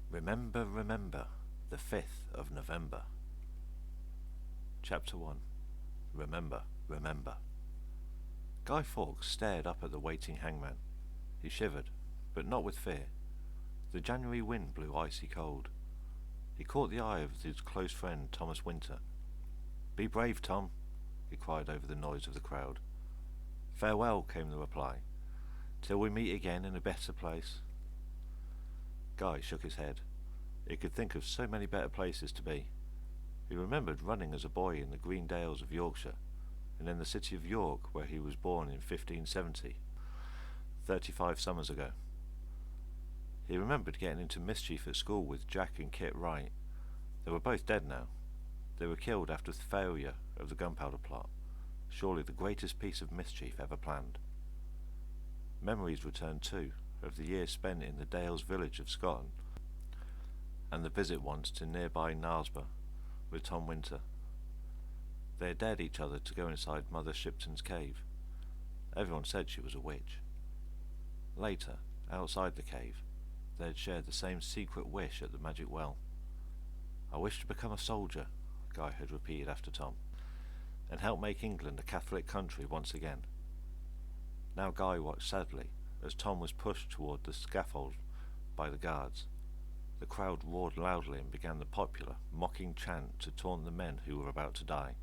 Remember, remember, the 5th of November. Chapter 1. Remember, remember. Guy Fawkes stared up at the waiting hangman. He shivered, but not with fear. The January wind blew icy cold. He caught the eye of his close friend Thomas Winter. "Be brave, Tom," he cried over the noise of the crowd. "Farewell," came the reply. "Till we meet again in a better place." Guy shook his head. He could think of so many better places to be. He remembered running as a boy in the green dales of Yorkshire, and in the city of York, where he was born in 1570, 35 summers ago. He remembered getting into mischief at school with Jack and Kit Wright. They were both dead now. They were killed after the failure of the gunpowder plot, surely the greatest piece of mischief ever planned. Memories returned too, of the years spent in the Dales village of Scotland, and the visit once to nearby Knaresborough with Tom Winter. They had dared each other to go inside Mother Shipton's cave. Everyone said she was a witch. Later, outside the cave, they had shared the same secret wish at the magic well. "I wish to become a soldier," Guy had repeated after Tom, "and help make England a Catholic country once again." Now Guy watched sadly as Tom was pushed toward the scaffold by the guards. The crowd roared loudly and began the popular, mocking chant to taunt the men who were about to die.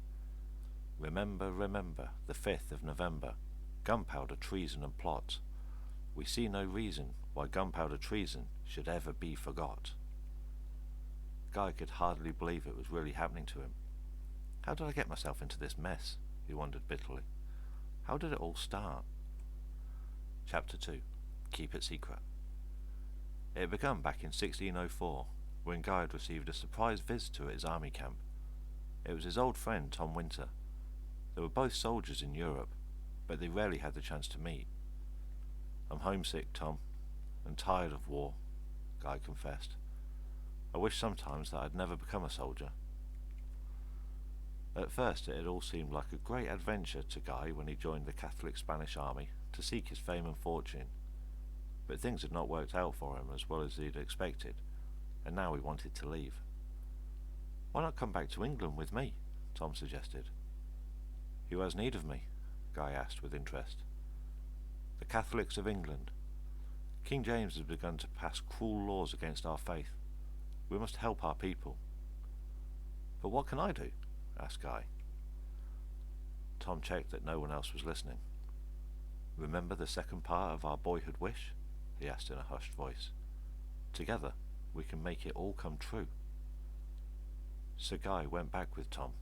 "Remember, remember, the 5th of November, gunpowder, treason and plot. We see no reason why gunpowder treason should ever be forgot." Guy could hardly believe it was really happening to him. How did I get myself into this mess? He wondered bitterly. How did it all start? Chapter 2. Keep it secret. It had begun back in 1604, when Guy had received a surprise visitor at his army camp. It was his old friend Tom Winter. They were both soldiers in Europe, but they rarely had the chance to meet. "I'm homesick, Tom, and tired of war," Guy confessed. "I wish sometimes that I'd never become a soldier." At first it had all seemed like a great adventure to Guy when he joined the Catholic Spanish army to seek his fame and fortune. But things had not worked out for him as well as he had expected, and now he wanted to leave. "Why not come back to England with me?" Tom suggested. "Who has need of me?" Guy asked with interest. "The Catholics of England. King James has begun to pass cruel laws against our faith. We must help our people." "But what can I do?" asked Guy. Tom checked that no one else was listening. "Remember the second part of our boyhood wish?" he asked in a hushed voice. "Together we can make it all come true." So Guy went back with Tom.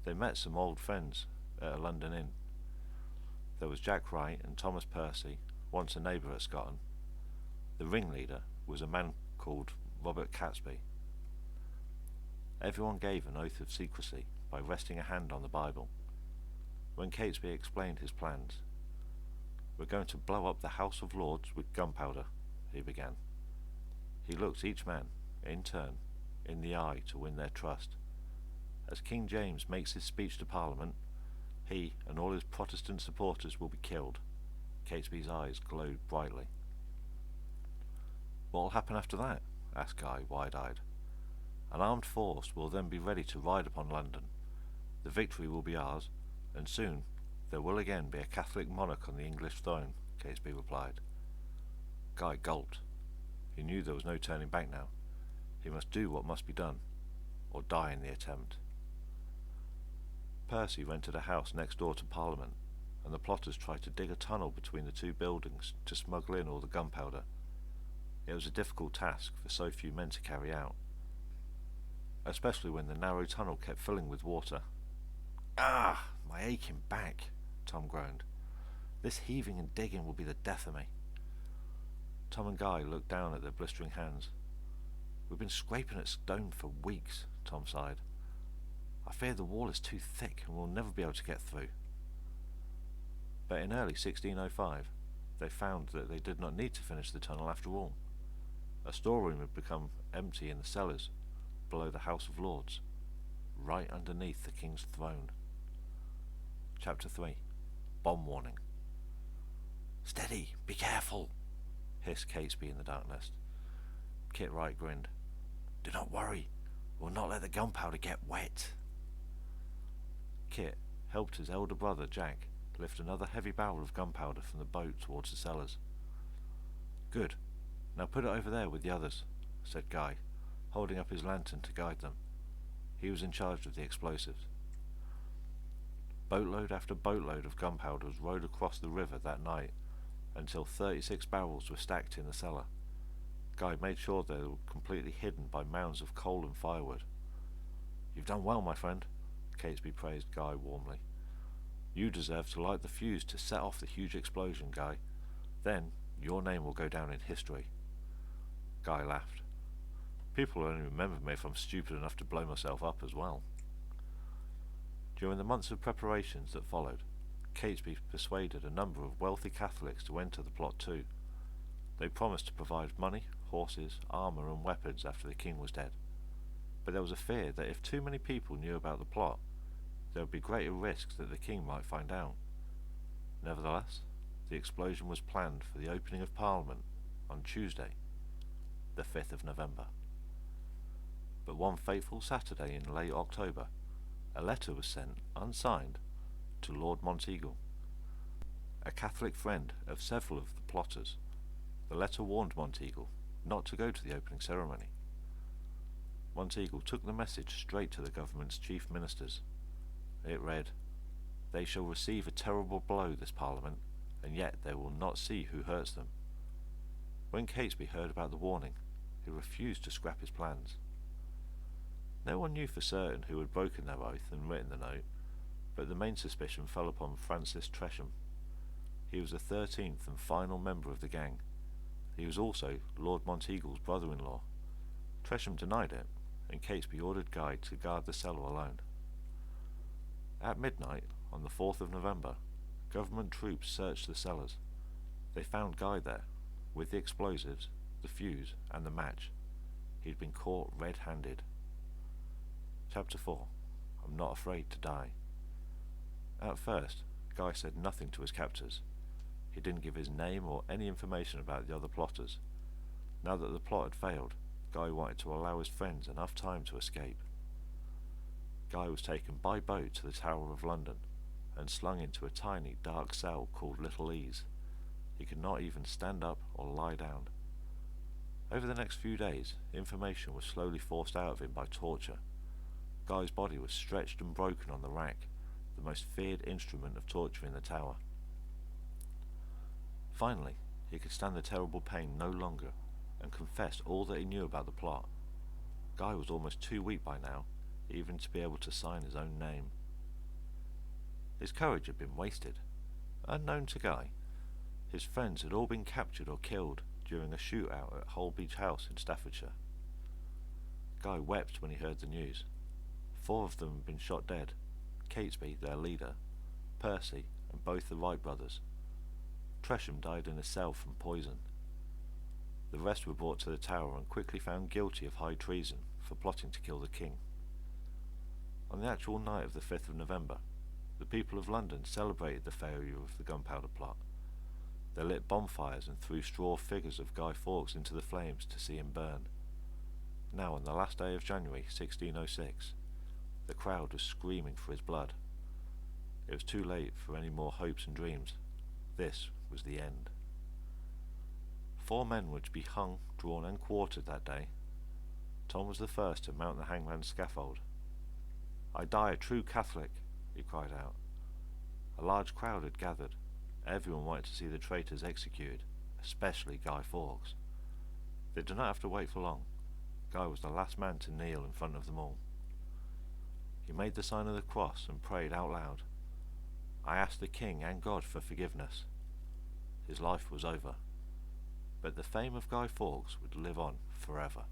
They met some old friends at a London inn. There was Jack Wright and Thomas Percy, once a neighbour at Scotland. The ringleader was a man called Robert Catesby. Everyone gave an oath of secrecy by resting a hand on the Bible. When Catesby explained his plans, "We're going to blow up the House of Lords with gunpowder," he began. He looked each man, in turn, in the eye to win their trust. As King James makes his speech to Parliament, he and all his Protestant supporters will be killed. Catesby's eyes glowed brightly. "What will happen after that?" asked Guy, wide-eyed. "An armed force will then be ready to ride upon London. The victory will be ours, and soon there will again be a Catholic monarch on the English throne," Catesby replied. Guy gulped. He knew there was no turning back now. He must do what must be done, or die in the attempt. Percy rented a house next door to Parliament, and the plotters tried to dig a tunnel between the two buildings to smuggle in all the gunpowder. It was a difficult task for so few men to carry out, especially when the narrow tunnel kept filling with water. "Ah, my aching back," Tom groaned. "This heaving and digging will be the death of me." Tom and Guy looked down at their blistering hands. "We've been scraping at stone for weeks," Tom sighed. "I fear the wall is too thick and we'll never be able to get through." But in early 1605 they found that they did not need to finish the tunnel after all. A storeroom had become empty in the cellars below the House of Lords, right underneath the King's throne. Chapter 3. Bomb Warning. "Steady! Be careful!" hissed Catesby in the darkness. Kit Wright grinned. "Do not worry, we'll not let the gunpowder get wet." Kit helped his elder brother Jack lift another heavy barrel of gunpowder from the boat towards the cellars. "Good. Now put it over there with the others," said Guy, holding up his lantern to guide them. He was in charge of the explosives. Boatload after boatload of gunpowder was rowed across the river that night until 36 barrels were stacked in the cellar. Guy made sure they were completely hidden by mounds of coal and firewood. "You've done well, my friend," Catesby praised Guy warmly. "You deserve to light the fuse to set off the huge explosion, Guy. Then your name will go down in history." Guy laughed. "People will only remember me if I'm stupid enough to blow myself up as well." During the months of preparations that followed, Catesby persuaded a number of wealthy Catholics to enter the plot too. They promised to provide money, horses, armour and weapons after the king was dead. But there was a fear that if too many people knew about the plot, there would be greater risks that the king might find out. Nevertheless, the explosion was planned for the opening of Parliament on Tuesday, the 5th of November. But one fateful Saturday in late October, a letter was sent, unsigned, to Lord Monteagle, a Catholic friend of several of the plotters. The letter warned Monteagle not to go to the opening ceremony. Monteagle took the message straight to the government's chief ministers. It read, "They shall receive a terrible blow this Parliament, and yet they will not see who hurts them." When Catesby heard about the warning, he refused to scrap his plans. No one knew for certain who had broken their oath and written the note, but the main suspicion fell upon Francis Tresham. He was the 13th and final member of the gang. He was also Lord Monteagle's brother-in-law. Tresham denied it, and Catesby ordered Guy to guard the cellar alone. At midnight, on the 4th of November, government troops searched the cellars. They found Guy there, with the explosives, the fuse, and the match. He'd been caught red-handed. Chapter 4. I'm Not Afraid to Die. At first, Guy said nothing to his captors. He didn't give his name or any information about the other plotters. Now that the plot had failed, Guy wanted to allow his friends enough time to escape. Guy was taken by boat to the Tower of London and slung into a tiny, dark cell called Little Ease. He could not even stand up or lie down. Over the next few days, information was slowly forced out of him by torture. Guy's body was stretched and broken on the rack, the most feared instrument of torture in the tower. Finally, he could stand the terrible pain no longer and confessed all that he knew about the plot. Guy was almost too weak by now, even to be able to sign his own name. His courage had been wasted. Unknown to Guy, his friends had all been captured or killed during a shootout at Holbeach House in Staffordshire. Guy wept when he heard the news. 4 of them had been shot dead: Catesby, their leader, Percy, and both the Wright brothers. Tresham died in a cell from poison. The rest were brought to the Tower and quickly found guilty of high treason for plotting to kill the king. On the actual night of the 5th of November, the people of London celebrated the failure of the gunpowder plot. They lit bonfires and threw straw figures of Guy Fawkes into the flames to see him burn. Now, on the last day of January 1606, the crowd was screaming for his blood. It was too late for any more hopes and dreams. This was the end. 4 men were to be hung, drawn and quartered that day. Tom was the first to mount the hangman's scaffold. "I die a true Catholic," he cried out. A large crowd had gathered. Everyone wanted to see the traitors executed, especially Guy Fawkes. They did not have to wait for long. Guy was the last man to kneel in front of them all. He made the sign of the cross and prayed out loud. "I ask the king and God for forgiveness." His life was over, but the fame of Guy Fawkes would live on forever.